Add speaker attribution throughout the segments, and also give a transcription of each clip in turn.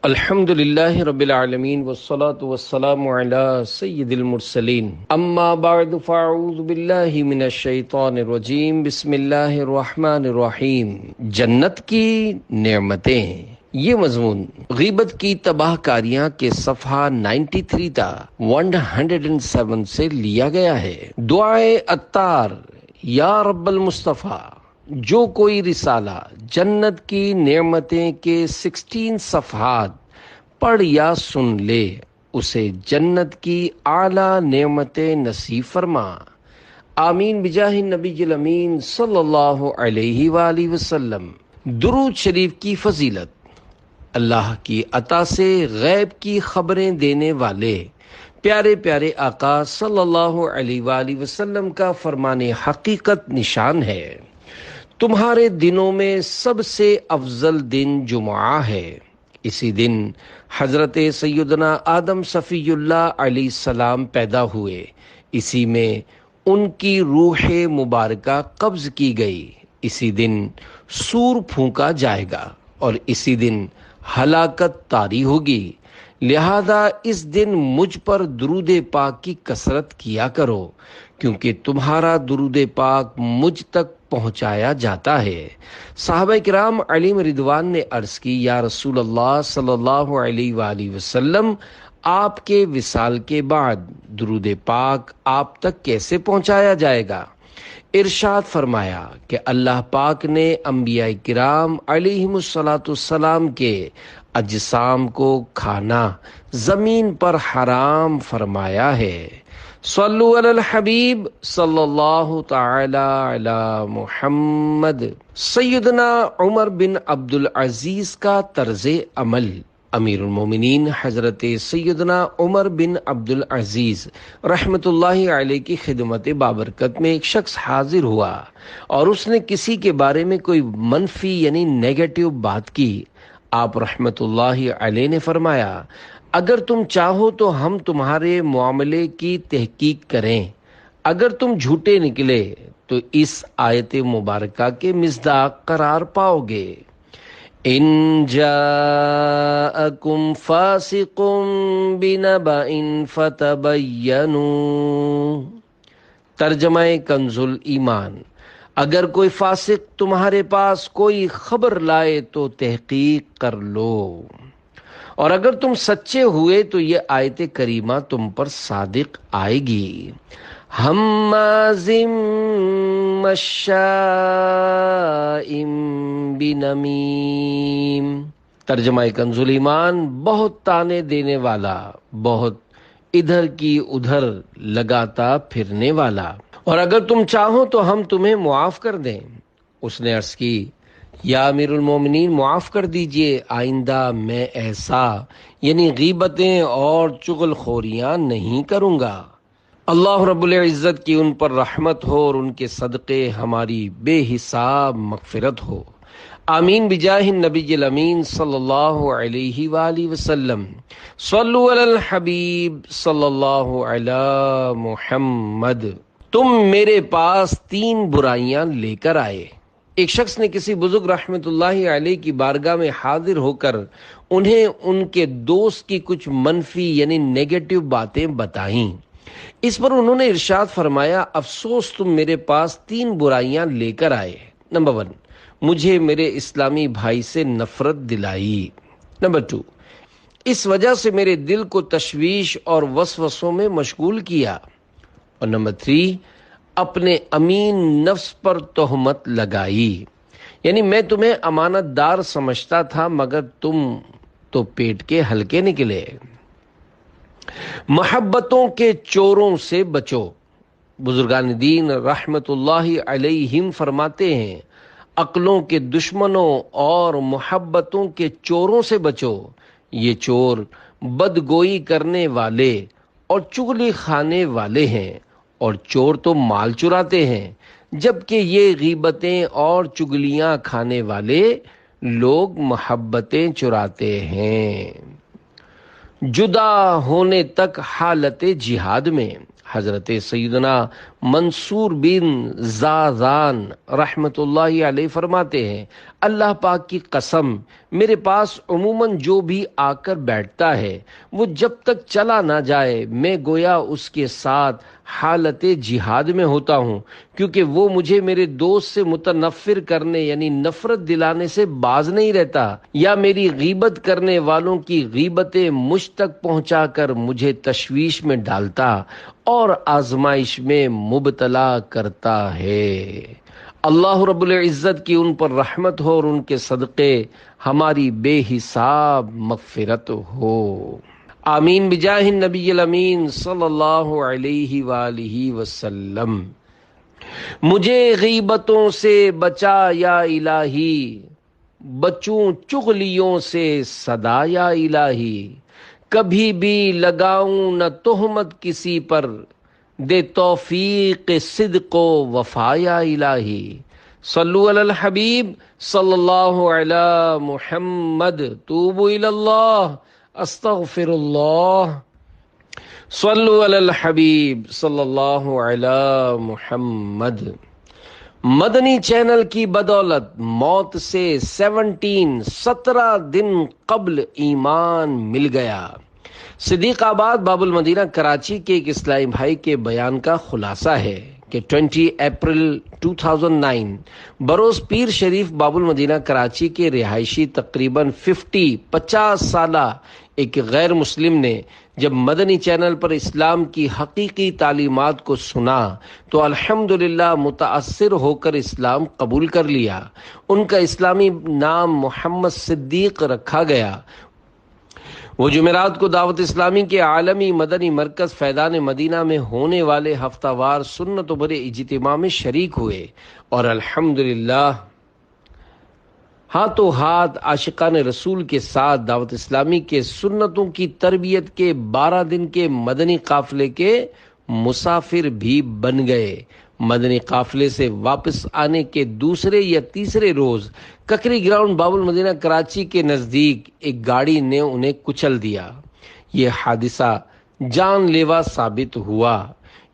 Speaker 1: الحمد للہ رب العالمین والصلاة والسلام علی سید المرسلین اما بعد فاعوذ باللہ من الشیطان الرجیم بسم اللہ الرحمن الرحیم۔ جنت کی نعمتیں، یہ مضمون غیبت کی تباہ کاریاں کے صفحہ 93 تا 107 سے لیا گیا ہے۔ دعائے عطار، یا رب المصطفیٰ، جو کوئی رسالہ جنت کی نعمتیں کے 16 صفحات پڑھ یا سن لے، اسے جنت کی اعلیٰ نعمتیں نصیب فرما۔ آمین بجاہ النبی الامین صلی اللہ علیہ وآلہ وسلم۔ درود شریف کی فضیلت۔ اللہ کی عطا سے غیب کی خبریں دینے والے پیارے پیارے آقا صلی اللہ علیہ وآلہ وسلم کا فرمان حقیقت نشان ہے، تمہارے دنوں میں سب سے افضل دن جمعہ ہے۔ اسی دن حضرت سیدنا آدم صفی اللہ علیہ السلام پیدا ہوئے، اسی میں ان کی روح مبارکہ قبض کی گئی، اسی دن سور پھونکا جائے گا اور اسی دن ہلاکت طاری ہوگی۔ لہذا اس دن مجھ پر درود پاک کی کثرت کیا کرو، کیونکہ تمہارا درود پاک مجھ تک پہنچایا جاتا ہے۔ صحابہ کرام علیہم رضوان نے عرض کی، یا رسول اللہ صلی اللہ علیہ وآلہ وسلم، آپ کے وصال کے بعد درود پاک آپ تک کیسے پہنچایا جائے گا؟ ارشاد فرمایا کہ اللہ پاک نے انبیاء کرام علیہم السلام کے اجسام کو کھانا زمین پر حرام فرمایا ہے۔ صلو علی الحبیب صلی اللہ تعالی علی محمد۔ سیدنا عمر بن عبدالعزیز کا طرز عمل۔ امیر المومنین حضرت سیدنا عمر بن عبدالعزیز رحمت اللہ علیہ کی خدمت بابرکت میں ایک شخص حاضر ہوا اور اس نے کسی کے بارے میں کوئی منفی یعنی نیگیٹو بات کی۔ آپ رحمت اللہ علیہ نے فرمایا، اگر تم چاہو تو ہم تمہارے معاملے کی تحقیق کریں، اگر تم جھوٹے نکلے تو اس آیت مبارکہ کے مصداق قرار پاؤ گے۔ ان جاءکم فاسق بنبأ فتبینوا۔ ترجمہ کنز الایمان۔ اگر کوئی فاسق تمہارے پاس کوئی خبر لائے تو تحقیق کر لو، اور اگر تم سچے ہوئے تو یہ آیت کریمہ تم پر صادق آئے گی۔ ہمازٍ مشاء بنمیم۔ ترجمہ کنز الایمان، بہت تانے دینے والا، بہت ادھر کی ادھر لگاتا پھرنے والا، اور اگر تم چاہو تو ہم تمہیں معاف کر دیں۔ اس نے عرض کی، یا امیر المومنین معاف کر دیجئے، آئندہ میں ایسا یعنی غیبتیں اور چغل خوریاں نہیں کروں گا۔ اللہ رب العزت کی ان پر رحمت ہو اور ان کے صدقے ہماری بے حساب مغفرت ہو۔ آمین بجاہ النبی الامین صلی اللہ علیہ وآلہ وسلم۔ صلو علی الحبیب صلی اللہ علی محمد۔ تم میرے پاس 3 برائیاں لے کر آئے۔ ایک شخص نے کسی بزرگ رحمت اللہ علیہ کی بارگاہ میں حاضر ہو کر انہیں ان کے دوست کی کچھ منفی یعنی نیگیٹو باتیں بتائیں۔ اس پر انہوں نے ارشاد فرمایا، افسوس تم میرے پاس 3 برائیاں لے کر آئے۔ نمبر 1، مجھے میرے اسلامی بھائی سے نفرت دلائی۔ نمبر 2، اس وجہ سے میرے دل کو تشویش اور وسوسوں میں مشغول کیا۔ اور نمبر 3، اپنے امین نفس پر تہمت لگائی، یعنی میں تمہیں امانت دار سمجھتا تھا مگر تم تو پیٹ کے ہلکے نکلے۔ محبتوں کے چوروں سے بچو۔ بزرگان دین رحمت اللہ علیہم فرماتے ہیں، عقلوں کے دشمنوں اور محبتوں کے چوروں سے بچو۔ یہ چور بدگوئی کرنے والے اور چغلی کھانے والے ہیں، اور چور تو مال چراتے ہیں، جبکہ یہ غیبتیں اور چگلیاں کھانے والے لوگ محبتیں چراتے ہیں۔ جدا ہونے تک حالت جہاد میں۔ حضرت سیدنا منصور بن زازان رحمت اللہ علیہ فرماتے ہیں، اللہ پاک کی قسم، میرے پاس عموماً جو بھی آ کر بیٹھتا ہے وہ جب تک چلا نہ جائے میں گویا اس کے ساتھ حالت جہاد میں ہوتا ہوں، کیونکہ وہ مجھے میرے دوست سے متنفر کرنے یعنی نفرت دلانے سے باز نہیں رہتا، یا میری غیبت کرنے والوں کی غیبتیں مجھ تک پہنچا کر مجھے تشویش میں ڈالتا اور آزمائش میں مبتلا کرتا ہے۔ اللہ رب العزت کی ان پر رحمت ہو اور ان کے صدقے ہماری بے حساب مغفرت ہو، آمین بجاہ النبی الامین صلی اللہ علیہ وآلہ وسلم۔ مجھے غیبتوں سے بچا یا الہی، بچوں چغلیوں سے صدا یا الہی، کبھی بھی لگاؤں نہ تہمت کسی پر، دے توفیق صدق و وفا یا الہی۔ صلو علی الحبیب صلی اللہ علی محمد، توبوا الی اللہ استغفر اللہ۔ صلو علی الحبیب صلی اللہ علی محمد۔ مدنی چینل کی بدولت موت سے 17 دن قبل ایمان مل گیا۔ صدیق آباد باب المدینہ کراچی کے ایک اسلامی بھائی کے بیان کا خلاصہ ہے کہ 20 اپریل 2009 بروز پیر شریف باب المدینہ کراچی کے رہائشی تقریباً 50 سالہ ایک غیر مسلم نے جب مدنی چینل پر اسلام کی حقیقی تعلیمات کو سنا تو الحمدللہ متاثر ہو کر اسلام قبول کر لیا۔ ان کا اسلامی نام محمد صدیق رکھا گیا۔ وہ جمعرات کو دعوت اسلامی کے عالمی مدنی مرکز فیضان مدینہ میں ہونے والے ہفتہ وار سنت و بھرے اجتماع میں شریک ہوئے اور الحمدللہ ہاتھوں ہاتھ عاشقان رسول کے ساتھ دعوت اسلامی کے سنتوں کی تربیت کے 12 دن کے مدنی قافلے کے مسافر بھی بن گئے۔ مدنی قافلے سے واپس آنے کے دوسرے یا تیسرے روز ککری گراؤنڈ باب المدینہ کراچی کے نزدیک ایک گاڑی نے انہیں کچل دیا۔ یہ حادثہ جان لیوا ثابت ہوا۔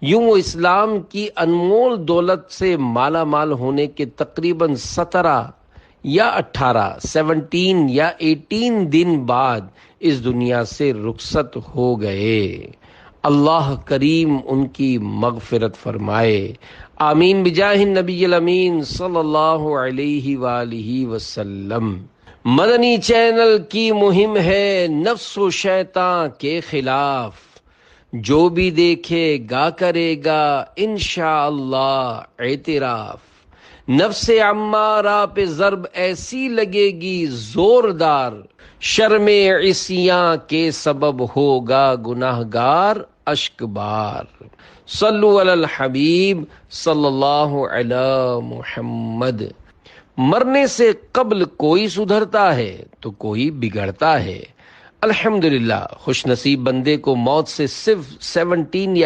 Speaker 1: یوں وہ اسلام کی انمول دولت سے مالا مال ہونے کے تقریباً 17 یا 18 دن بعد اس دنیا سے رخصت ہو گئے۔ اللہ کریم ان کی مغفرت فرمائے، آمین بجاہ النبی الامین صلی اللہ علیہ وآلہ وسلم۔ مدنی چینل کی مہم ہے نفس و شیطان کے خلاف، جو بھی دیکھے گا کرے گا انشاءاللہ اعتراف، نفس امارہ پہ ضرب ایسی لگے گی زوردار، شرم عصیاں کے سبب ہوگا گناہگار اشک بار۔ صلو علی الحبیب صلی اللہ علی محمد۔ مرنے سے قبل کوئی سدھرتا ہے تو کوئی بگڑتا ہے۔ الحمدللہ خوش نصیب بندے کو موت سے صرف 17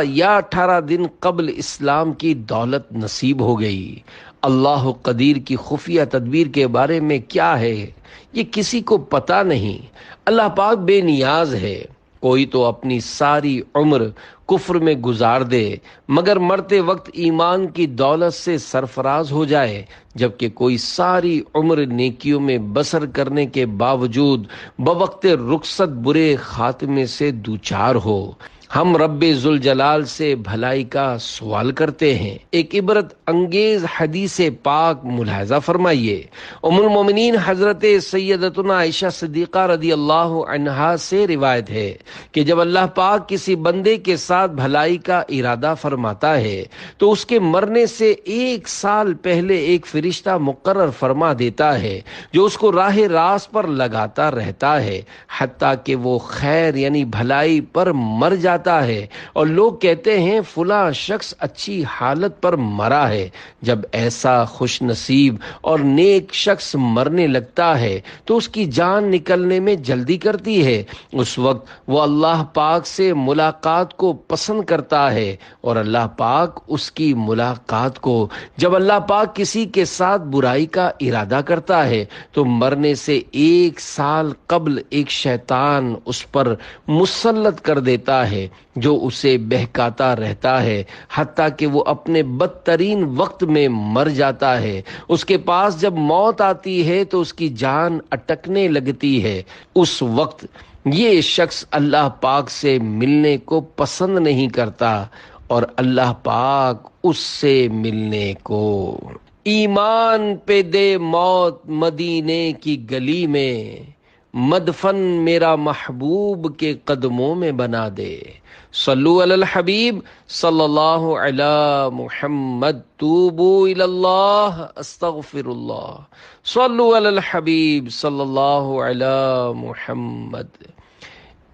Speaker 1: یا 18 دن قبل اسلام کی دولت نصیب ہو گئی۔ اللہ قدیر کی خفیہ تدبیر کے بارے میں کیا ہے یہ کسی کو پتہ نہیں۔ اللہ پاک بے نیاز ہے۔ کوئی تو اپنی ساری عمر کفر میں گزار دے مگر مرتے وقت ایمان کی دولت سے سرفراز ہو جائے، جبکہ کوئی ساری عمر نیکیوں میں بسر کرنے کے باوجود بوقت رخصت برے خاتمے سے دوچار ہو۔ ہم رب ذوالجلال سے بھلائی کا سوال کرتے ہیں۔ ایک عبرت انگیز حدیث پاک ملاحظہ فرمائیے۔ ام المومنین حضرت سیدتنا عائشہ صدیقہ رضی اللہ عنہا سے روایت ہے کہ جب اللہ پاک کسی بندے کے ساتھ بھلائی کا ارادہ فرماتا ہے تو اس کے مرنے سے 1 سال پہلے ایک فرشتہ مقرر فرما دیتا ہے جو اس کو راہ راست پر لگاتا رہتا ہے حتیٰ کہ وہ خیر یعنی بھلائی پر مر جاتا ہے اور لوگ کہتے ہیں فلاں شخص اچھی حالت پر مرا ہے۔ جب ایسا خوش نصیب اور نیک شخص مرنے لگتا ہے تو اس کی جان نکلنے میں جلدی کرتی ہے۔ اس وقت وہ اللہ پاک سے ملاقات کو پسند کرتا ہے اور اللہ پاک اس کی ملاقات کو۔ جب اللہ پاک کسی کے ساتھ برائی کا ارادہ کرتا ہے تو مرنے سے 1 سال قبل ایک شیطان اس پر مسلط کر دیتا ہے جو اسے بہکاتا رہتا ہے حتیٰ کہ وہ اپنے بدترین وقت میں مر جاتا ہے۔ اس کے پاس جب موت آتی ہے تو اس کی جان اٹکنے لگتی ہے۔ اس وقت یہ شخص اللہ پاک سے ملنے کو پسند نہیں کرتا اور اللہ پاک اس سے ملنے کو۔ ایمان پہ دے موت مدینے کی گلی میں، مدفن میرا محبوب کے قدموں میں بنا دے۔ صلو علی الحبیب صلی اللہ علی محمد، توبو الی اللہ استغفر اللہ، صلو علی الحبیب صلی اللہ علی محمد۔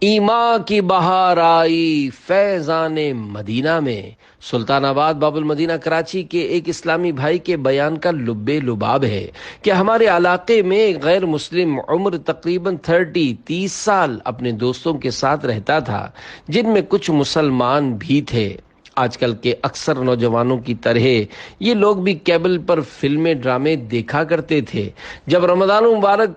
Speaker 1: ایمان کی بہار آئی فیضان مدینہ میں۔ سلطان آباد باب المدینہ کراچی کے ایک اسلامی بھائی کے بیان کا لب لباب ہے کہ ہمارے علاقے میں ایک غیر مسلم عمر تقریباً 30 سال اپنے دوستوں کے ساتھ رہتا تھا، جن میں کچھ مسلمان بھی تھے۔ آج کل کے اکثر نوجوانوں کی طرح یہ لوگ بھی کیبل پر فلمیں ڈرامے دیکھا کرتے تھے۔ جب رمضان مبارک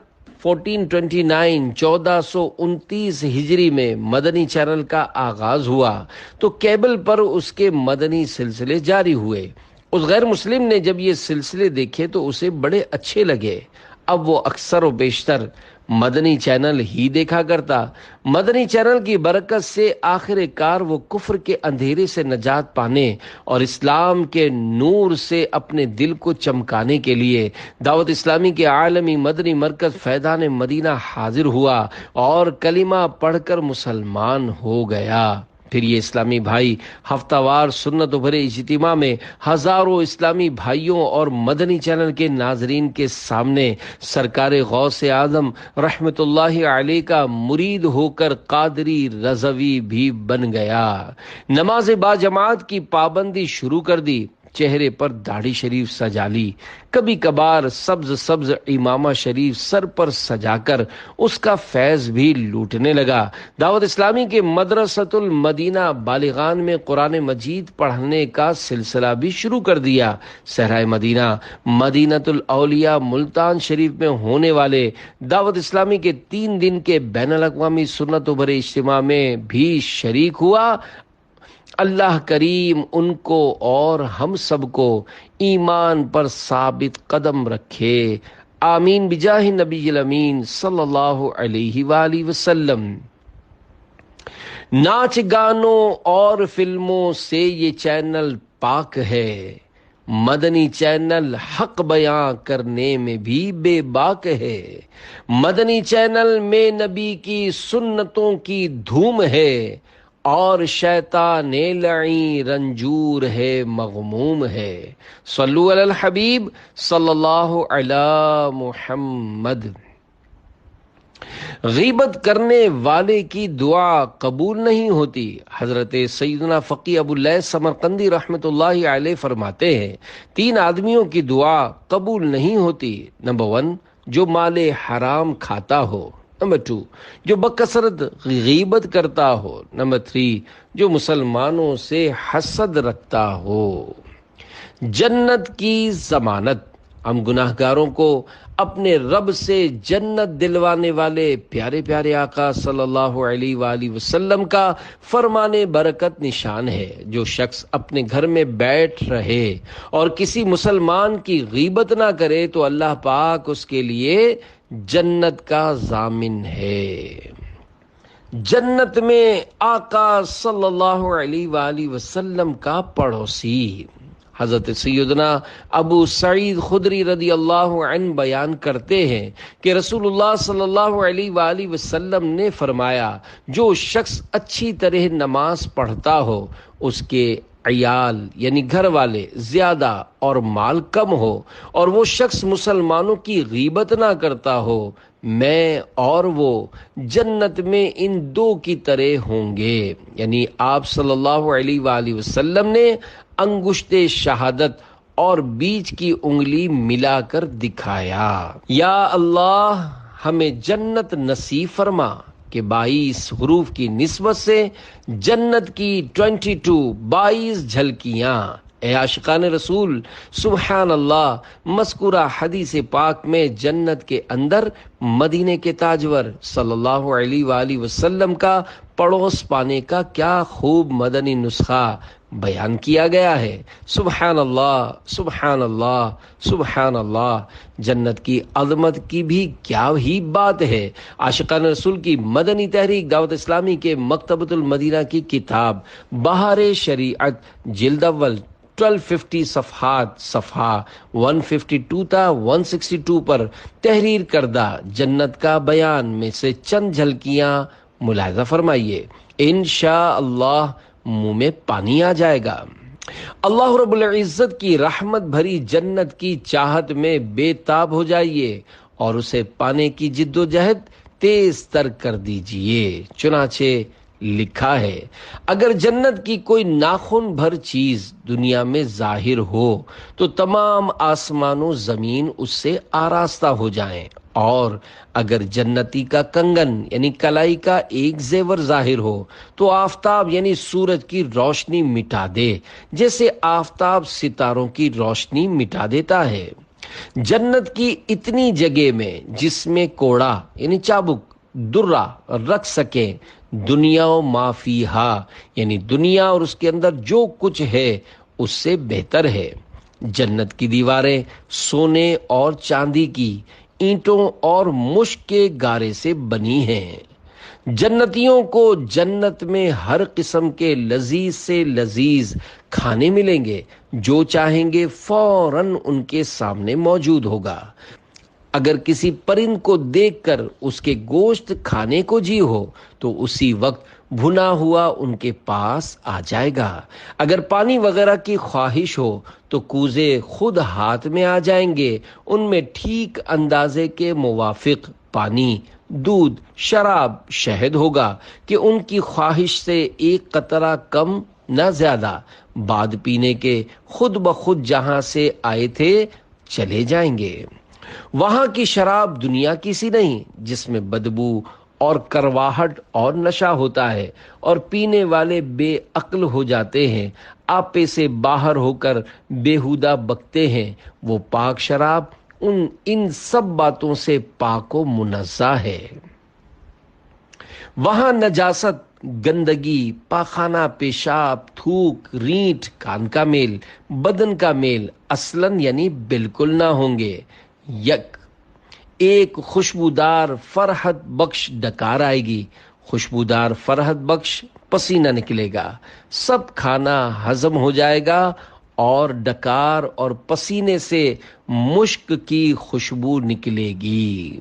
Speaker 1: 1429 ہجری میں مدنی چینل کا آغاز ہوا تو کیبل پر اس کے مدنی سلسلے جاری ہوئے۔ اس غیر مسلم نے جب یہ سلسلے دیکھے تو اسے بڑے اچھے لگے۔ اب وہ اکثر و بیشتر مدنی چینل ہی دیکھا کرتا۔ مدنی چینل کی برکت سے آخر کار وہ کفر کے اندھیرے سے نجات پانے اور اسلام کے نور سے اپنے دل کو چمکانے کے لیے دعوت اسلامی کے عالمی مدنی مرکز فیضان مدینہ حاضر ہوا اور کلمہ پڑھ کر مسلمان ہو گیا۔ پھر یہ اسلامی بھائی ہفتہ وار سنت بھرے اجتماع میں ہزاروں اسلامی بھائیوں اور مدنی چینل کے ناظرین کے سامنے سرکار غوث اعظم رحمت اللہ علیہ کا مرید ہو کر قادری رضوی بھی بن گیا۔ نماز باجماعت کی پابندی شروع کر دی، چہرے پر داڑھی شریف سجا لی، کبھی کبھار سبز امامہ شریف سر پر سجا کر اس کا فیض بھی لوٹنے لگا۔ دعوت اسلامی کے مدرسۃ المدینہ بالغان میں قرآن مجید پڑھنے کا سلسلہ بھی شروع کر دیا۔ صحرائے مدینہ مدینۃ الاولیاء ملتان شریف میں ہونے والے دعوت اسلامی کے 3 دن کے بین الاقوامی سنت و بھرے اجتماع میں بھی شریک ہوا۔ اللہ کریم ان کو اور ہم سب کو ایمان پر ثابت قدم رکھے، آمین بجاہ نبی الامین صلی اللہ علیہ وآلہ وسلم۔ ناچ گانوں اور فلموں سے یہ چینل پاک ہے، مدنی چینل حق بیان کرنے میں بھی بے باک ہے۔ مدنی چینل میں نبی کی سنتوں کی دھوم ہے اور شیطان لعین رنجور ہے، مغموم ہے۔ صلو علی الحبیب صلی اللہ علی محمد۔ غیبت کرنے والے کی دعا قبول نہیں ہوتی۔ حضرت سیدنا فقی ابو اللیث سمرقندی رحمت اللہ علیہ فرماتے ہیں 3 آدمیوں کی دعا قبول نہیں ہوتی۔ نمبر 1، جو مال حرام کھاتا ہو۔ نمبر 2، جو بکثرت غیبت کرتا ہو۔ نمبر 3، جو مسلمانوں سے حسد رکھتا ہو۔ جنت کی ضمانت۔ ہم گناہ گاروں کو اپنے رب سے جنت دلوانے والے پیارے پیارے آقا صلی اللہ علیہ وآلہ وسلم کا فرمان برکت نشان ہے۔ جو شخص اپنے گھر میں بیٹھ رہے اور کسی مسلمان کی غیبت نہ کرے تو اللہ پاک اس کے لیے جنت کا ضامن ہے۔ جنت میں آقا صلی اللہ علیہ وآلہ وسلم کا پڑوسی حضرت سیدنا ابو سعید خدری رضی اللہ عنہ بیان کرتے ہیں کہ رسول اللہ صلی اللہ علیہ وآلہ وسلم نے فرمایا، جو شخص اچھی طرح نماز پڑھتا ہو، اس کے عیال یعنی گھر والے زیادہ اور مال کم ہو، اور وہ شخص مسلمانوں کی غیبت نہ کرتا ہو، میں اور وہ جنت میں ان 2 کی طرح ہوں گے۔ یعنی آپ صلی اللہ علیہ وآلہ وسلم نے انگشت شہادت اور بیچ کی انگلی ملا کر دکھایا۔ یا اللہ ہمیں جنت نصیب فرما کہ 22 حروف کی نسبت سے جنت کی 22 جھلکیاں اے عاشقان رسول، سبحان اللہ، مذکورہ حدیث پاک میں جنت کے اندر مدینے کے تاجور صلی اللہ علیہ وآلہ وسلم کا پڑوس پانے کا کیا خوب مدنی نسخہ بیان کیا گیا ہے۔ سبحان اللہ، سبحان اللہ، سبحان اللہ۔ جنت کی عظمت کی بھی کیا ہی بات ہے۔ عاشقان رسول کی مدنی تحریک دعوت اسلامی کے مکتبۃ المدینہ کی کتاب بہار شریعت جلد اول 1250 صفحات، صفحہ 152 تا 162 پر تحریر کردہ جنت کا بیان میں سے چند جھلکیاں ملاحظہ فرمائیے، انشاءاللہ منہ میں پانی آ جائے گا۔ اللہ رب العزت کی رحمت بھری جنت کی چاہت میں بے تاب ہو جائیے اور اسے پانے کی جد و جہد تیز تر کر دیجئے۔ چنانچہ لکھا ہے، اگر جنت کی کوئی ناخن بھر چیز دنیا میں ظاہر ہو تو تمام آسمان و زمین اس سے آراستہ ہو جائیں، اور اگر جنتی کا کنگن یعنی کلائی کا ایک زیور ظاہر ہو تو آفتاب یعنی سورج کی روشنی مٹا دے، جیسے آفتاب ستاروں کی روشنی مٹا دیتا ہے۔ جنت کی اتنی جگہ میں جس میں کوڑا یعنی چابک درہ رکھ سکیں، دنیا و ما فیہا یعنی دنیا اور اس کے اندر جو کچھ ہے اس سے بہتر ہے۔ جنت کی دیواریں سونے اور چاندی کی اینٹوں اور مشک کے گارے سے بنی ہیں۔ جنتیوں کو جنت میں ہر قسم کے لذیذ سے لذیذ کھانے ملیں گے، جو چاہیں گے فوراً ان کے سامنے موجود ہوگا۔ اگر کسی پرند کو دیکھ کر اس کے گوشت کھانے کو جی ہو تو اسی وقت بھنا ہوا ان کے پاس آ جائے گا۔ اگر پانی وغیرہ کی خواہش ہو تو کوزے خود ہاتھ میں آ جائیں گے، ان میں ٹھیک اندازے کے موافق پانی، دودھ، شراب، شہد ہوگا کہ ان کی خواہش سے ایک قطرہ کم نہ زیادہ، بعد پینے کے خود بخود جہاں سے آئے تھے چلے جائیں گے۔ وہاں کی شراب دنیا کی سی نہیں، جس میں بدبو اور کرواہٹ اور نشہ ہوتا ہے اور پینے والے بے عقل ہو جاتے ہیں، آپے سے باہر ہو کر بیہودہ بکتے ہیں۔ وہ پاک شراب ان سب باتوں سے پاک و منزہ ہے۔ وہاں نجاست، گندگی، پاخانہ، پیشاب، تھوک، رینٹ، کان کا میل، بدن کا میل اصلاً یعنی بالکل نہ ہوں گے۔ ایک خوشبودار فرحت بخش ڈکار آئے گی، خوشبودار فرحت بخش پسینہ نکلے گا، سب کھانا ہضم ہو جائے گا اور ڈکار اور پسینے سے مشک کی خوشبو نکلے گی۔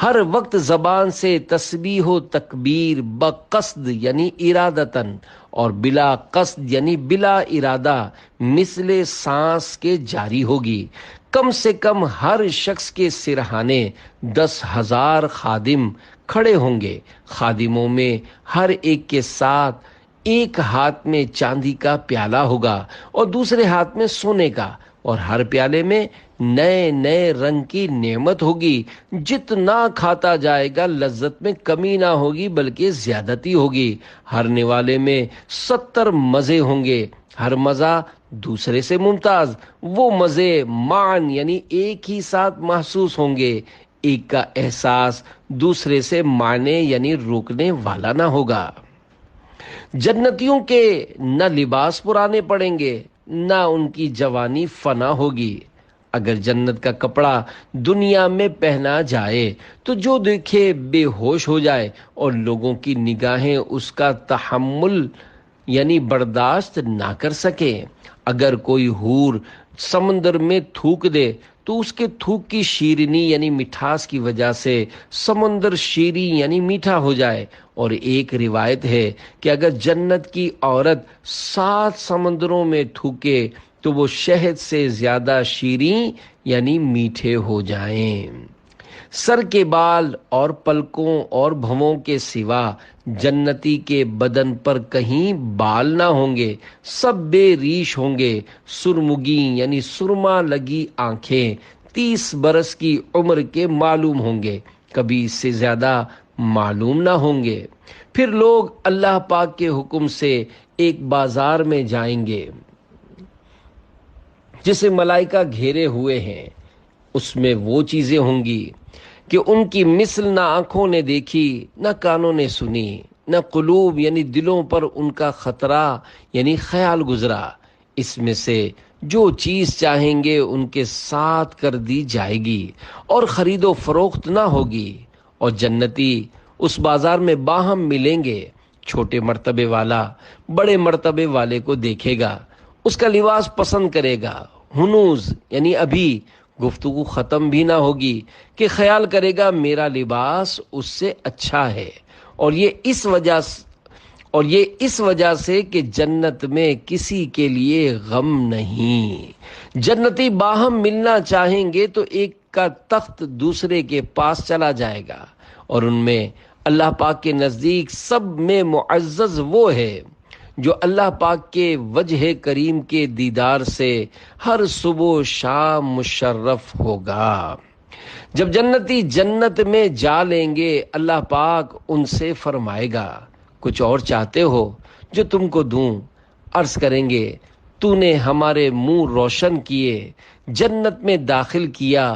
Speaker 1: ہر وقت زبان سے تسبیح و تکبیر بقصد یعنی ارادتاً اور بلا قصد یعنی بلا ارادہ مثل سانس کے جاری ہوگی۔ کم سے کم ہر شخص کے سرہانے 10,000 خادم کھڑے ہوں گے۔ خادموں میں ہر ایک کے ساتھ ایک ہاتھ میں چاندی کا پیالہ ہوگا اور دوسرے ہاتھ میں سونے کا، اور ہر پیالے میں نئے نئے رنگ کی نعمت ہوگی۔ جتنا کھاتا جائے گا لذت میں کمی نہ ہوگی بلکہ زیادتی ہوگی۔ ہر نوالے میں 70 مزے ہوں گے، ہر مزہ دوسرے سے ممتاز۔ وہ مزے معاً یعنی ایک ہی ساتھ محسوس ہوں گے، ایک کا احساس دوسرے سے معنی یعنی روکنے والا نہ ہوگا۔ جنتیوں کے نہ لباس پرانے پڑیں گے، نہ ان کی جوانی فنا ہوگی۔ اگر جنت کا کپڑا دنیا میں پہنا جائے تو جو دیکھے بے ہوش ہو جائے اور لوگوں کی نگاہیں اس کا تحمل یعنی برداشت نہ کر سکیں۔ اگر کوئی حور سمندر میں تھوک دے تو اس کے تھوک کی شیرینی یعنی مٹھاس کی وجہ سے سمندر شیریں یعنی میٹھا ہو جائے۔ اور ایک روایت ہے کہ اگر جنت کی عورت 7 سمندروں میں تھوکے تو وہ شہد سے زیادہ شیریں یعنی میٹھے ہو جائیں۔ سر کے بال اور پلکوں اور بھووں کے سوا جنتی کے بدن پر کہیں بال نہ ہوں گے، سب بے ریش ہوں گے۔ سرمگی یعنی سرما لگی آنکھیں 30 برس کی عمر کے معلوم ہوں گے، کبھی اس سے زیادہ معلوم نہ ہوں گے۔ پھر لوگ اللہ پاک کے حکم سے ایک بازار میں جائیں گے، جسے ملائکہ گھیرے ہوئے ہیں، اس میں وہ چیزیں ہوں گی کہ ان کی مثل نہ آنکھوں نے دیکھی، نہ کانوں نے سنی، نہ قلوب یعنی دلوں پر ان کا خطرہ یعنی خیال گزرا۔ اس میں سے جو چیز چاہیں گے ان کے ساتھ کر دی جائے گی، اور خرید و فروخت نہ ہوگی، اور جنتی اس بازار میں باہم ملیں گے۔ چھوٹے مرتبے والا بڑے مرتبے والے کو دیکھے گا، اس کا لباس پسند کرے گا۔ ہنوز یعنی ابھی گفتگو ختم بھی نہ ہوگی کہ خیال کرے گا میرا لباس اس سے اچھا ہے، اور یہ اس وجہ سے کہ جنت میں کسی کے لیے غم نہیں۔ جنتی باہم ملنا چاہیں گے تو ایک کا تخت دوسرے کے پاس چلا جائے گا، اور ان میں اللہ پاک کے نزدیک سب میں معزز وہ ہے جو اللہ پاک کے وجہ کریم کے دیدار سے ہر صبح و شام مشرف ہوگا۔ جب جنتی جنت میں جا لیں گے، اللہ پاک ان سے فرمائے گا، کچھ اور چاہتے ہو جو تم کو دوں؟ عرض کریں گے، تو نے ہمارے منہ روشن کیے، جنت میں داخل کیا،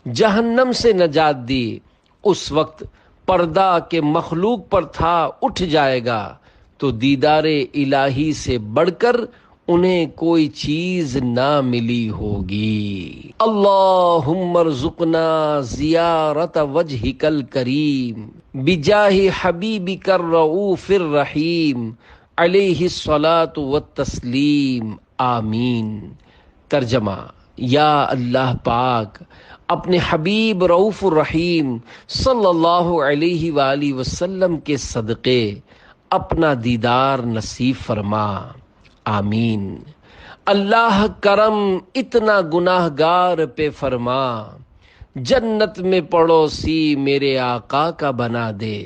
Speaker 1: جہنم سے نجات دی۔ اس وقت پردہ کے مخلوق پر تھا اٹھ جائے گا، تو دیدار الہی سے بڑھ کر انہیں کوئی چیز نہ ملی ہوگی۔ اللہم ارزقنا زیارت وجہک الکریم بجاہ حبیبک الرؤوف الرحیم علیہ الصلاۃ والتسلیم، آمین۔ ترجمہ: یا اللہ پاک اپنے حبیب رؤوف الرحیم صلی اللہ علیہ وآلہ وسلم کے صدقے اپنا دیدار نصیب فرما، آمین۔ اللہ کرم اتنا گناہ گار پہ فرما، جنت میں پڑوسی میرے آقا کا بنا دے۔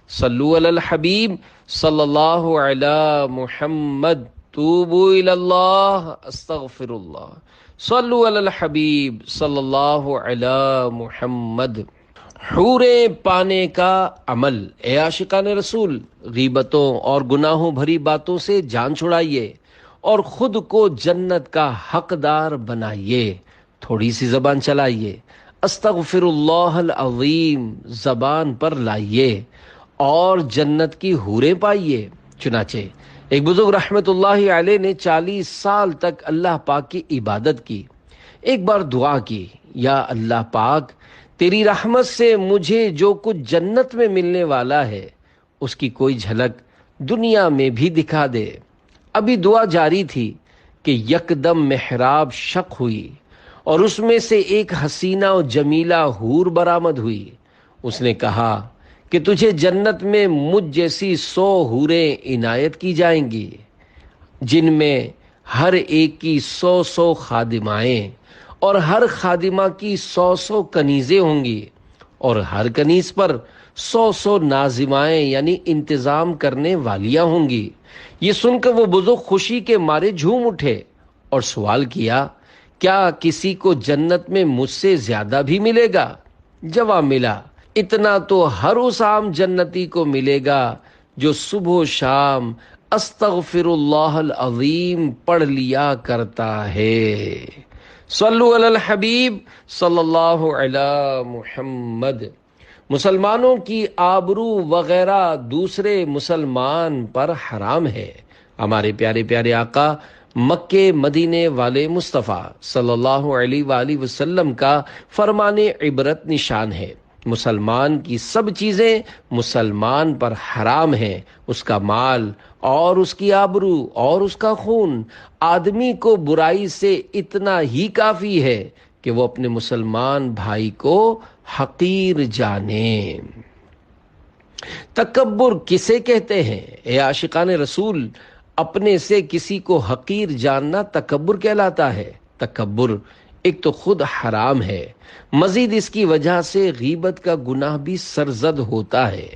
Speaker 1: صلو علی الحبیب صلی اللہ علی محمد، توبوا الی اللہ، استغفر اللہ۔ صلو علی الحبیب صلی اللہ علی محمد۔ حوریں پانے کا عمل۔ اے عاشقان رسول، غیبتوں اور گناہوں بھری باتوں سے جان چھڑائیے اور خود کو جنت کا حقدار بنائیے۔ تھوڑی سی زبان چلائیے، استغفر اللہ العظیم زبان پر لائیے، اور جنت کی حوریں پائیے۔ چنانچہ ایک بزرگ رحمت اللہ علیہ نے 40 سال تک اللہ پاک کی عبادت کی۔ ایک بار دعا کی، یا اللہ پاک تیری رحمت سے مجھے جو کچھ جنت میں ملنے والا ہے اس کی کوئی جھلک دنیا میں بھی دکھا دے۔ ابھی دعا جاری تھی کہ یکدم محراب شق ہوئی، اور اس میں سے ایک حسینہ و جمیلہ حور برآمد ہوئی۔ اس نے کہا کہ تجھے جنت میں مجھ جیسی 100 حوریں عنایت کی جائیں گی، جن میں ہر ایک کی 100 خادمائیں، اور ہر خادمہ کی 100 کنیزیں ہوں گی، اور ہر کنیز پر 100 ناظمائیں یعنی انتظام کرنے والیاں ہوں گی۔ یہ سن کر وہ بزرگ خوشی کے مارے جھوم اٹھے اور سوال کیا، کیا کسی کو جنت میں مجھ سے زیادہ بھی ملے گا؟ جواب ملا، اتنا تو ہر اس عام جنتی کو ملے گا جو صبح و شام استغفر اللہ العظیم پڑھ لیا کرتا ہے۔ صلو علی الحبیب صلی اللہ علی محمد۔ مسلمانوں کی آبرو وغیرہ دوسرے مسلمان پر حرام ہے۔ ہمارے پیارے پیارے آقا مکے مدینے والے مصطفیٰ صلی اللہ علیہ وآلہ وسلم کا فرمان عبرت نشان ہے۔ مسلمان کی سب چیزیں مسلمان پر حرام ہیں، اس کا مال اور اس کی آبرو اور اس کا خون۔ آدمی کو برائی سے اتنا ہی کافی ہے کہ وہ اپنے مسلمان بھائی کو حقیر جانے۔ تکبر کسے کہتے ہیں؟ اے عاشقان رسول، اپنے سے کسی کو حقیر جاننا تکبر کہلاتا ہے۔ تکبر ایک تو خود حرام ہے، مزید اس کی وجہ سے غیبت کا گناہ بھی سرزد ہوتا ہے۔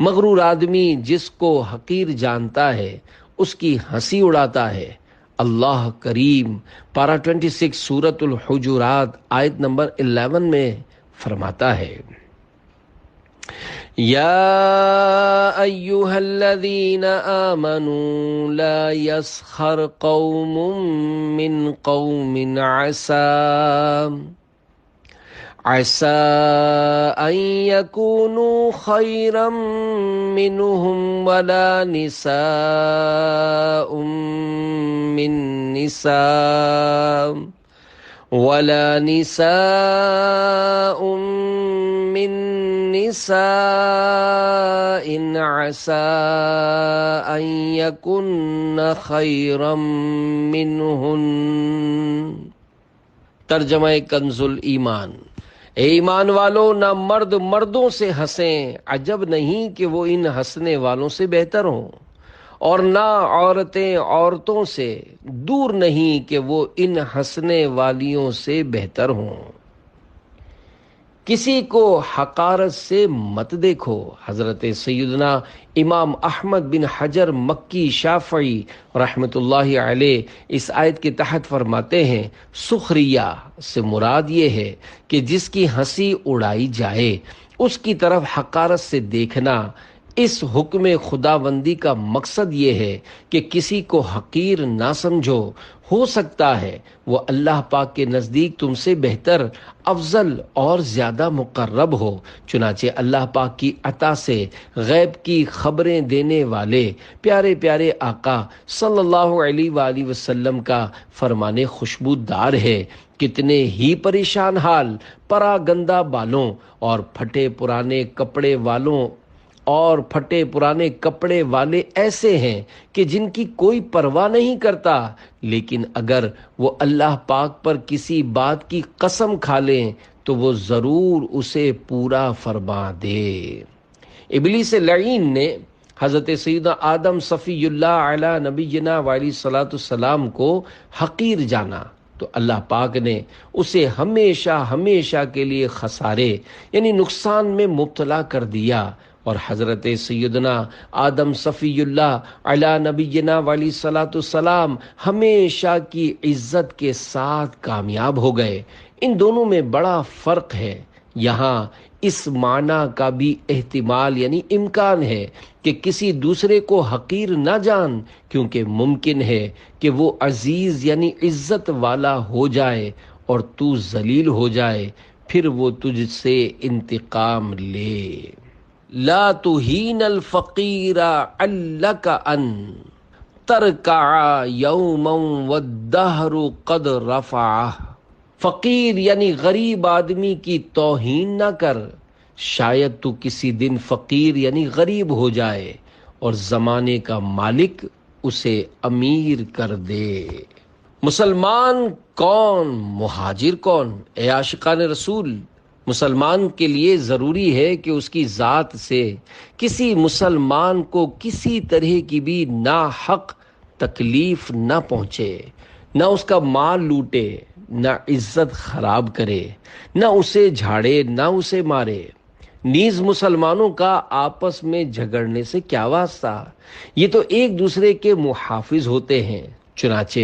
Speaker 1: مغرور آدمی جس کو حقیر جانتا ہے اس کی ہنسی اڑاتا ہے۔ اللہ کریم پارہ 26 سورۃ الحجرات آیت نمبر 11 میں فرماتا ہے، یا ایہا الذین آمنوا لا یسخر قوم من قوم عسى أن يكونوا خيرا منهم ولا نساء من نساء عسى أن يكن خيرا منهن۔ ترجمہ کنز الایمان۔ اے ایمان والو، نہ مرد مردوں سے ہنسیں، عجب نہیں کہ وہ ان ہنسنے والوں سے بہتر ہوں، اور نہ عورتیں عورتوں سے، دور نہیں کہ وہ ان ہنسنے والیوں سے بہتر ہوں۔ کسی کو حقارت سے مت دیکھو۔ حضرت سیدنا امام احمد بن حجر مکی شافعی رحمۃ اللہ علیہ اس آیت کے تحت فرماتے ہیں، سخریہ سے مراد یہ ہے کہ جس کی ہنسی اڑائی جائے، اس کی طرف حقارت سے دیکھنا۔ اس حکم خداوندی کا مقصد یہ ہے کہ کسی کو حقیر نہ سمجھو، ہو سکتا ہے وہ اللہ پاک کے نزدیک تم سے بہتر، افضل اور زیادہ مقرب ہو۔ چنانچہ اللہ پاک کی عطا سے غیب کی خبریں دینے والے پیارے پیارے آقا صلی اللہ علیہ وآلہ وسلم کا فرمان خوشبودار ہے، کتنے ہی پریشان حال پرا گندہ بالوں اور پھٹے پرانے کپڑے والے ایسے ہیں کہ جن کی کوئی پرواہ نہیں کرتا، لیکن اگر وہ اللہ پاک پر کسی بات کی قسم کھا لیں تو وہ ضرور اسے پورا فرما دے۔ ابلیس لعین نے حضرت سیدنا آدم صفی اللہ علی نبینا وعلیہ الصلوۃ والسلام کو حقیر جانا تو اللہ پاک نے اسے ہمیشہ کے لیے خسارے یعنی نقصان میں مبتلا کر دیا، اور حضرت سیدنا آدم صفی اللہ علی نبینا وعلیہ الصلوۃ والسلام ہمیشہ کی عزت کے ساتھ کامیاب ہو گئے۔ ان دونوں میں بڑا فرق ہے۔ یہاں اس معنی کا بھی احتمال یعنی امکان ہے کہ کسی دوسرے کو حقیر نہ جان، کیونکہ ممکن ہے کہ وہ عزیز یعنی عزت والا ہو جائے اور تو ذلیل ہو جائے، پھر وہ تجھ سے انتقام لے۔ لا تہین الفقیر علک ان ترکع یوما والدہر قد رفعہ۔ فقیر یعنی غریب آدمی کی توہین نہ کر، شاید تو کسی دن فقیر یعنی غریب ہو جائے اور زمانے کا مالک اسے امیر کر دے۔ مسلمان کون، مہاجر کون؟ اے عاشقان رسول، مسلمان کے لیے ضروری ہے کہ اس کی ذات سے کسی مسلمان کو کسی طرح کی بھی ناحق تکلیف نہ پہنچے، نہ اس کا مال لوٹے، نہ عزت خراب کرے، نہ اسے جھاڑے، نہ اسے مارے۔ نیز مسلمانوں کا آپس میں جھگڑنے سے کیا واسطہ؟ یہ تو ایک دوسرے کے محافظ ہوتے ہیں۔ چنانچہ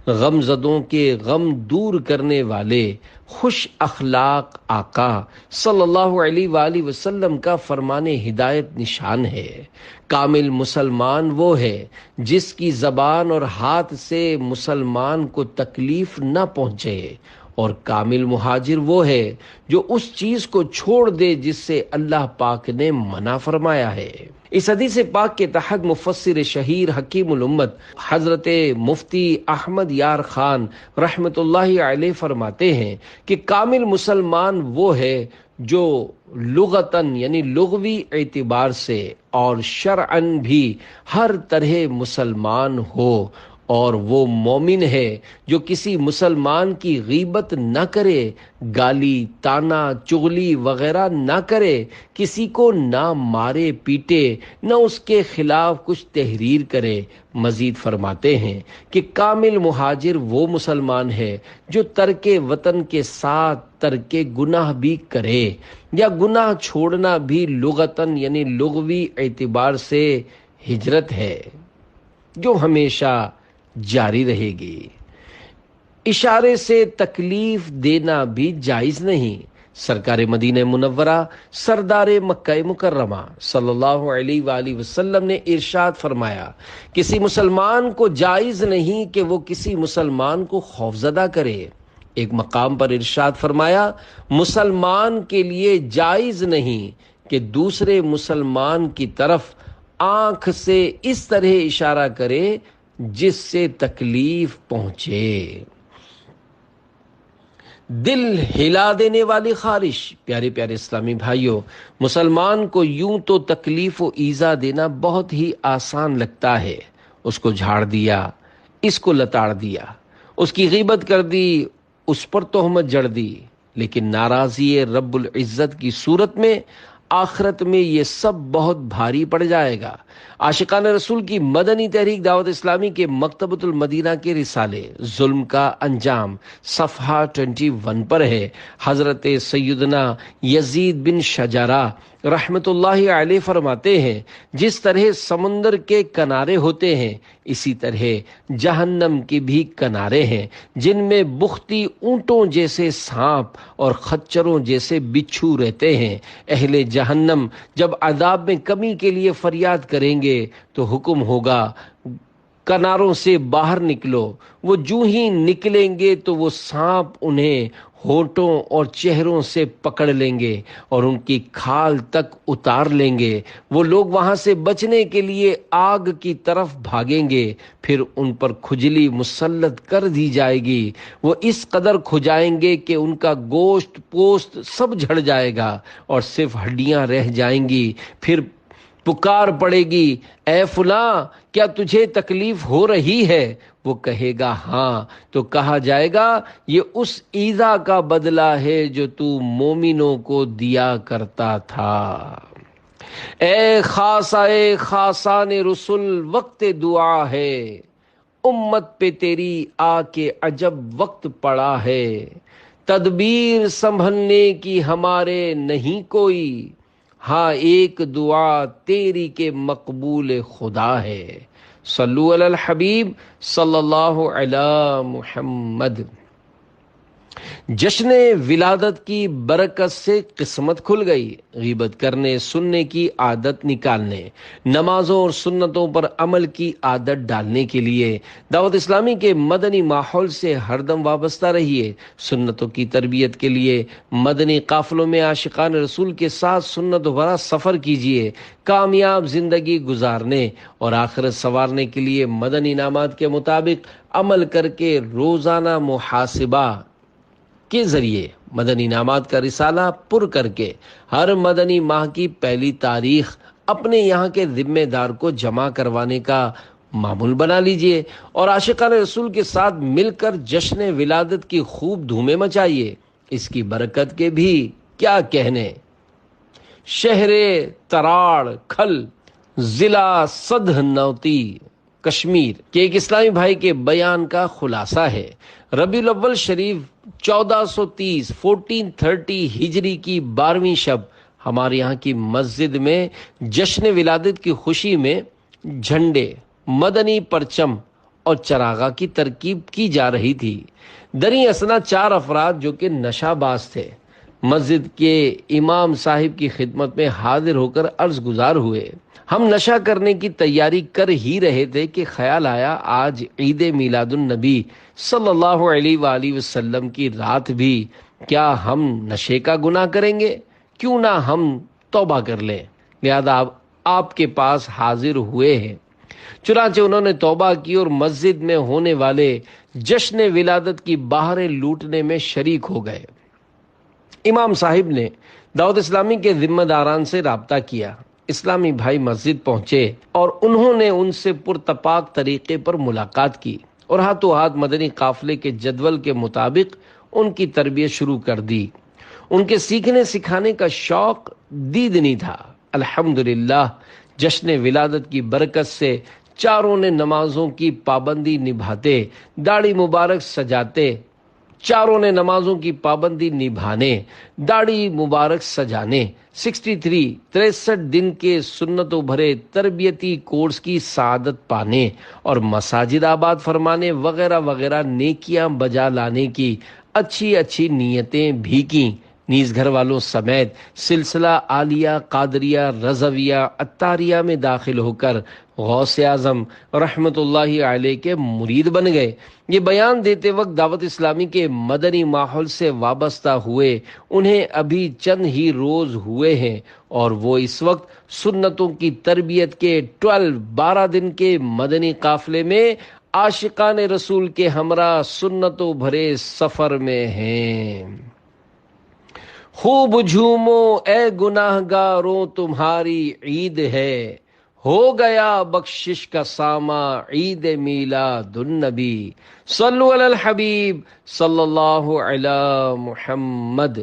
Speaker 1: غم زدوں کے غم دور کرنے والے خوش اخلاق آقا صلی اللہ علیہ وآلہ وسلم کا فرمان ہدایت نشان ہے۔ کامل مسلمان وہ ہے جس کی زبان اور ہاتھ سے مسلمان کو تکلیف نہ پہنچے، اور کامل مہاجر وہ ہے جو اس چیز کو چھوڑ دے جس سے اللہ پاک نے منع فرمایا ہے۔ اس حدیث پاک کے تحت مفسر شہیر حکیم الامت حضرت مفتی احمد یار خان رحمۃ اللہ علیہ فرماتے ہیں کہ کامل مسلمان وہ ہے جو لغتاً یعنی لغوی اعتبار سے اور شرعاً بھی ہر طرح مسلمان ہو، اور وہ مومن ہے جو کسی مسلمان کی غیبت نہ کرے، گالی تانا چغلی وغیرہ نہ کرے، کسی کو نہ مارے پیٹے، نہ اس کے خلاف کچھ تحریر کرے۔ مزید فرماتے ہیں کہ کامل مہاجر وہ مسلمان ہے جو ترک وطن کے ساتھ ترک گناہ بھی کرے، یا گناہ چھوڑنا بھی لغتاً یعنی لغوی اعتبار سے ہجرت ہے، جو ہمیشہ جاری رہے گی۔ اشارے سے تکلیف دینا بھی جائز نہیں، سرکار مدینہ منورہ سردار مکہ مکرمہ صلی اللہ علیہ وآلہ وسلم نے ارشاد فرمایا، کسی مسلمان کو جائز نہیں کہ وہ کسی مسلمان کو خوفزدہ کرے۔ ایک مقام پر ارشاد فرمایا، مسلمان کے لیے جائز نہیں کہ دوسرے مسلمان کی طرف آنکھ سے اس طرح اشارہ کرے جس سے تکلیف پہنچے۔ دل ہلا دینے والی خارش۔ پیارے پیارے اسلامی بھائیوں، مسلمان کو یوں تو تکلیف و ایذا دینا بہت ہی آسان لگتا ہے۔ اس کو جھاڑ دیا، اس کو لتاڑ دیا، اس کی غیبت کر دی، اس پر تہمت جڑ دی، لیکن ناراضی رب العزت کی صورت میں آخرت میں یہ سب بہت بھاری پڑ جائے گا۔ عاشقان رسول کی مدنی تحریک دعوت اسلامی کے مکتبۃ المدینہ کے رسالے ظلم کا انجام صفحہ 21 پر ہے۔ حضرت سیدنا یزید بن شجرہ رحمت اللہ علیہ فرماتے ہیں، جس طرح سمندر کے کنارے ہوتے ہیں اسی طرح جہنم کے بھی کنارے ہیں، جن میں بختی اونٹوں جیسے سانپ اور خچروں جیسے بچھو رہتے ہیں۔ اہل جہنم جب عذاب میں کمی کے لیے فریاد کریں گے تو حکم ہوگا کناروں سے باہر نکلو۔ وہ جو ہی نکلیں گے تو وہ سانپ انہیں ہونٹوں اور چہروں سے پکڑ لیں گے اور ان کی کھال تک اتار لیں گے۔ وہ لوگ وہاں سے بچنے کے لیے آگ کی طرف بھاگیں گے، پھر ان پر کھجلی مسلط کر دی جائے گی۔ وہ اس قدر کھجائیں گے کہ ان کا گوشت پوست سب جھڑ جائے گا اور صرف ہڈیاں رہ جائیں گی۔ پھر پکار پڑے گی، اے فلاں کیا تجھے تکلیف ہو رہی ہے؟ وہ کہے گا ہاں، تو کہا جائے گا یہ اس ایذا کا بدلہ ہے جو تو مومنوں کو دیا کرتا تھا۔ اے خاصان رسول وقت دعا ہے، امت پہ تیری آ کے عجب وقت پڑا ہے۔ تدبیر سنبھلنے کی ہمارے نہیں کوئی، ہاں ایک دعا تیری کے مقبول خدا ہے۔ صلو علی الحبیب صلی اللہ علی محمد۔ جشن ولادت کی برکت سے قسمت کھل گئی۔ غیبت کرنے سننے کی عادت نکالنے، نمازوں اور سنتوں پر عمل کی عادت ڈالنے کے لیے دعوت اسلامی کے مدنی ماحول سے ہر دم وابستہ رہیے۔ سنتوں کی تربیت کے لیے مدنی قافلوں میں عاشقان رسول کے ساتھ سنت بھرا سفر کیجیے۔ کامیاب زندگی گزارنے اور آخرت سنوارنے کے لیے مدنی انعامات کے مطابق عمل کر کے روزانہ محاسبہ کے ذریعے مدنی انعامات کا رسالہ پر کر کے ہر مدنی ماہ کی پہلی تاریخ اپنے یہاں کے ذمہ دار کو جمع کروانے کا معمول بنا لیجئے اور عاشقان رسول کے ساتھ مل کر جشن ولادت کی خوب دھومیں مچائیے۔ اس کی برکت کے بھی کیا کہنے۔ شہر تراڑ کھل، ضلع سدھنوتی، کشمیر کے ایک اسلامی بھائی کے بیان کا خلاصہ ہے۔ ربیع الاول شریف 1430 ہجری کی 12ویں شب ہمارے یہاں کی مسجد میں جشن ولادت کی خوشی میں جھنڈے، مدنی پرچم اور چراغاں کی ترکیب کی جا رہی تھی۔ دریں اثنا 4 افراد جو کہ نشہ باز تھے مسجد کے امام صاحب کی خدمت میں حاضر ہو کر عرض گزار ہوئے، ہم نشہ کرنے کی تیاری کر ہی رہے تھے کہ خیال آیا آج عید میلاد النبی صلی اللہ علیہ وآلہ وسلم کی رات بھی کیا ہم نشے کا گناہ کریں گے؟ کیوں نہ ہم توبہ کر لیں، لہذا آپ کے پاس حاضر ہوئے ہیں۔ چنانچہ انہوں نے توبہ کی اور مسجد میں ہونے والے جشن ولادت کی بہاریں لوٹنے میں شریک ہو گئے۔ امام صاحب نے دعوت اسلامی کے ذمہ داران سے رابطہ کیا۔ اسلامی بھائی مسجد پہنچے اور انہوں نے ان سے پرتپاک طریقے پر ملاقات کی اور ہاتھوں ہاتھ مدنی قافلے کے جدول کے مطابق ان کی تربیت شروع کر دی۔ ان کے سیکھنے سکھانے کا شوق دیدنی تھا۔ الحمدللہ جشن ولادت کی برکت سے چاروں نے نمازوں کی پابندی نبھاتے، داڑھی مبارک سجاتے، چاروں نے نمازوں کی پابندی نبھانے، داڑھی مبارک سجانے، 63 دن کے سنتوں بھرے تربیتی کورس کی سعادت پانے اور مساجد آباد فرمانے وغیرہ وغیرہ نیکیاں بجا لانے کی اچھی نیتیں بھی کیں۔ نیز گھر والوں سمیت سلسلہ عالیہ قادریہ رضویہ عطاریہ میں داخل ہو کر غوث اعظم رحمت اللہ علیہ کے مرید بن گئے۔ یہ بیان دیتے وقت دعوت اسلامی کے مدنی ماحول سے وابستہ ہوئے انہیں ابھی چند ہی روز ہوئے ہیں، اور وہ اس وقت سنتوں کی تربیت کے 12 دن کے مدنی قافلے میں عاشقان رسول کے ہمراہ سنتوں بھرے سفر میں ہیں۔ خوب جھومو اے گناہ گاروں تمہاری عید ہے، ہو گیا بخشش کا ساماں عید میلاد النبی، صلو علی الحبیب صلی اللہ علی محمد۔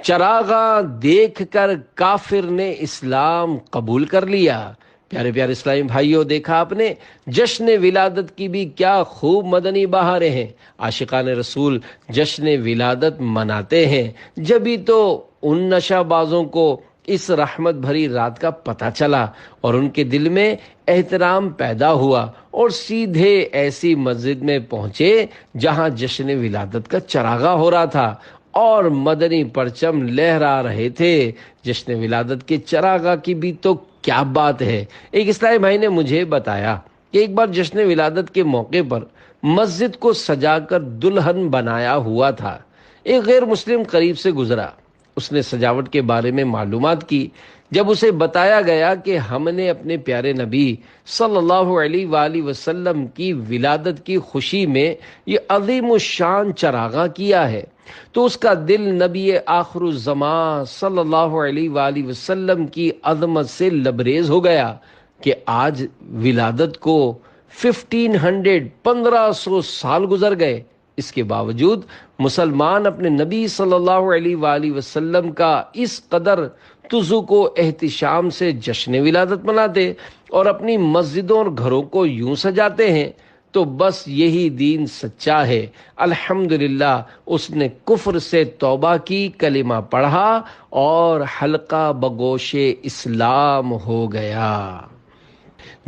Speaker 1: چراغاں دیکھ کر کافر نے اسلام قبول کر لیا۔ پیارے پیارے اسلامی بھائیوں، دیکھا آپ نے جشن ولادت کی بھی کیا خوب مدنی بہاریں ہیں۔ عاشقان رسول جشن ولادت مناتے ہیں، جبھی تو ان نشہ بازوں کو اس رحمت بھری رات کا پتہ چلا اور ان کے دل میں احترام پیدا ہوا اور سیدھے ایسی مسجد میں پہنچے جہاں جشن ولادت کا چراغاں ہو رہا تھا اور مدنی پرچم لہرا رہے تھے۔ جشن ولادت کے چراغاں کی بھی تو کیا بات ہے۔ ایک اسلامی بھائی نے مجھے بتایا کہ ایک بار جشن ولادت کے موقع پر مسجد کو سجا کر دلہن بنایا ہوا تھا۔ ایک غیر مسلم قریب سے گزرا، اس نے سجاوٹ کے بارے میں معلومات کی۔ جب اسے بتایا گیا کہ ہم نے اپنے پیارے نبی صلی اللہ علیہ وآلہ وسلم کی ولادت کی خوشی میں یہ عظیم الشان چراغاں کیا ہے، تو اس کا دل نبی آخر الزمان صلی اللہ علیہ وآلہ وسلم کی عظمت سے لبریز ہو گیا کہ آج ولادت کو 1500 سال گزر گئے، اس کے باوجود مسلمان اپنے نبی صلی اللہ علیہ وآلہ وسلم کا اس قدر تذوق و احتشام سے جشن ولادت مناتے اور اپنی مسجدوں اور گھروں کو یوں سجاتے ہیں، تو بس یہی دین سچا ہے۔ الحمدللہ اس نے کفر سے توبہ کی، کلمہ پڑھا اور حلقہ بگوش اسلام ہو گیا۔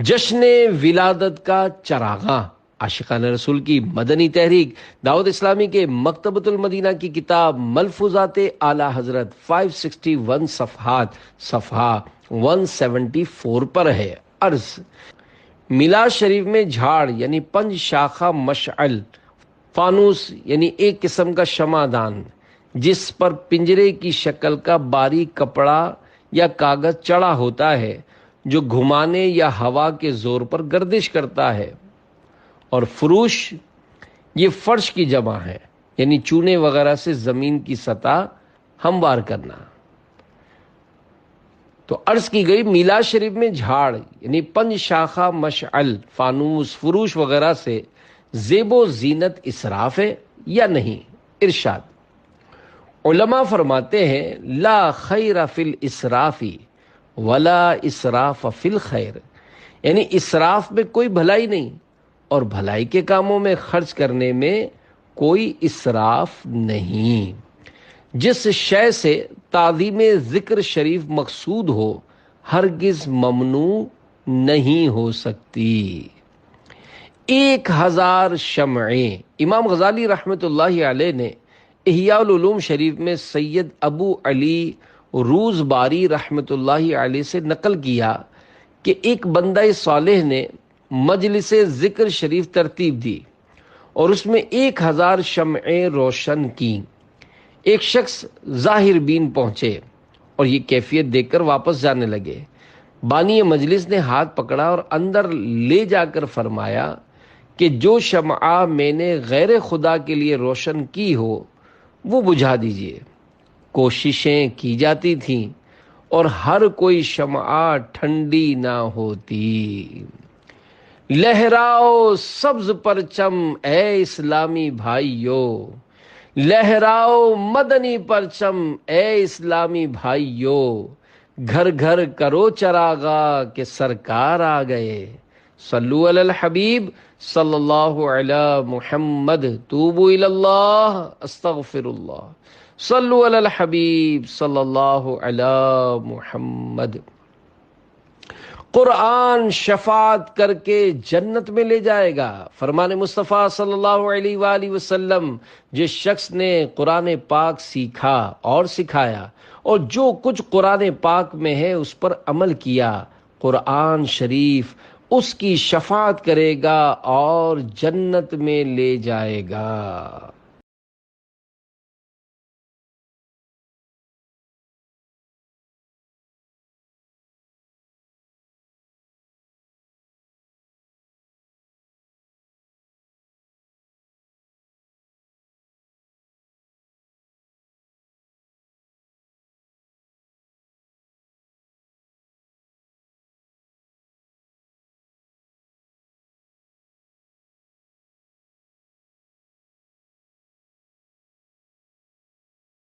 Speaker 1: جشن ولادت کا چراغاں، عاشقان رسول کی مدنی تحریک، دعوت اسلامی کے مکتبۃ المدینہ کی کتاب ملفوظات اعلی حضرت 561 صفحہ 174 پر ہے۔ عرض: میلاد شریف میں جھاڑ یعنی 5 شاخہ مشعل، فانوس یعنی ایک قسم کا شمعدان جس پر پنجرے کی شکل کا باریک کپڑا یا کاغذ چڑھا ہوتا ہے جو گھمانے یا ہوا کے زور پر گردش کرتا ہے، اور فروش یہ فرش کی جمع ہے یعنی چونے وغیرہ سے زمین کی سطح ہموار کرنا۔ تو عرض کی گئی میلاد شریف میں جھاڑ یعنی 5 شاخہ مشعل، فانوس، فروش وغیرہ سے زیب و زینت اسراف ہے یا نہیں؟ ارشاد: علماء فرماتے ہیں لا خیر فی الاسراف ولا اسراف فی الخیر، یعنی اسراف میں کوئی بھلائی نہیں اور بھلائی کے کاموں میں خرچ کرنے میں کوئی اسراف نہیں۔ جس شے سے تعظیم ذکر شریف مقصود ہو ہرگز ممنوع نہیں ہو سکتی۔ 1000 شمعیں، امام غزالی رحمت اللہ علیہ نے احیاء العلوم شریف میں سید ابو علی روزباری رحمت اللہ علیہ سے نقل کیا کہ ایک بندہ صالح نے مجلس ذکر شریف ترتیب دی اور اس میں 1000 شمعیں روشن کی۔ ایک شخص ظاہر بین پہنچے اور یہ کیفیت دیکھ کر واپس جانے لگے۔ بانی مجلس نے ہاتھ پکڑا اور اندر لے جا کر فرمایا کہ جو شمعہ میں نے غیر خدا کے لیے روشن کی ہو وہ بجھا دیجئے۔ کوششیں کی جاتی تھیں اور ہر کوئی شمعہ ٹھنڈی نہ ہوتی۔ لہراؤ سبز پرچم اے اسلامی بھائیو، لہراؤ مدنی پرچم اے اسلامی بھائیو، گھر گھر کرو چراغا کہ سرکار آ گئے۔ صلو علی الحبیب صلی اللہ علی محمد، توبو الی اللہ استغفر اللہ، صلو علی الحبیب صلی اللہ علی محمد۔ قرآن شفاعت کر کے جنت میں لے جائے گا۔ فرمان مصطفیٰ صلی اللہ علیہ وآلہ وسلم، جس شخص نے قرآن پاک سیکھا اور سکھایا اور جو کچھ قرآن پاک میں ہے اس پر عمل کیا، قرآن شریف اس کی شفاعت کرے گا اور جنت میں لے جائے گا۔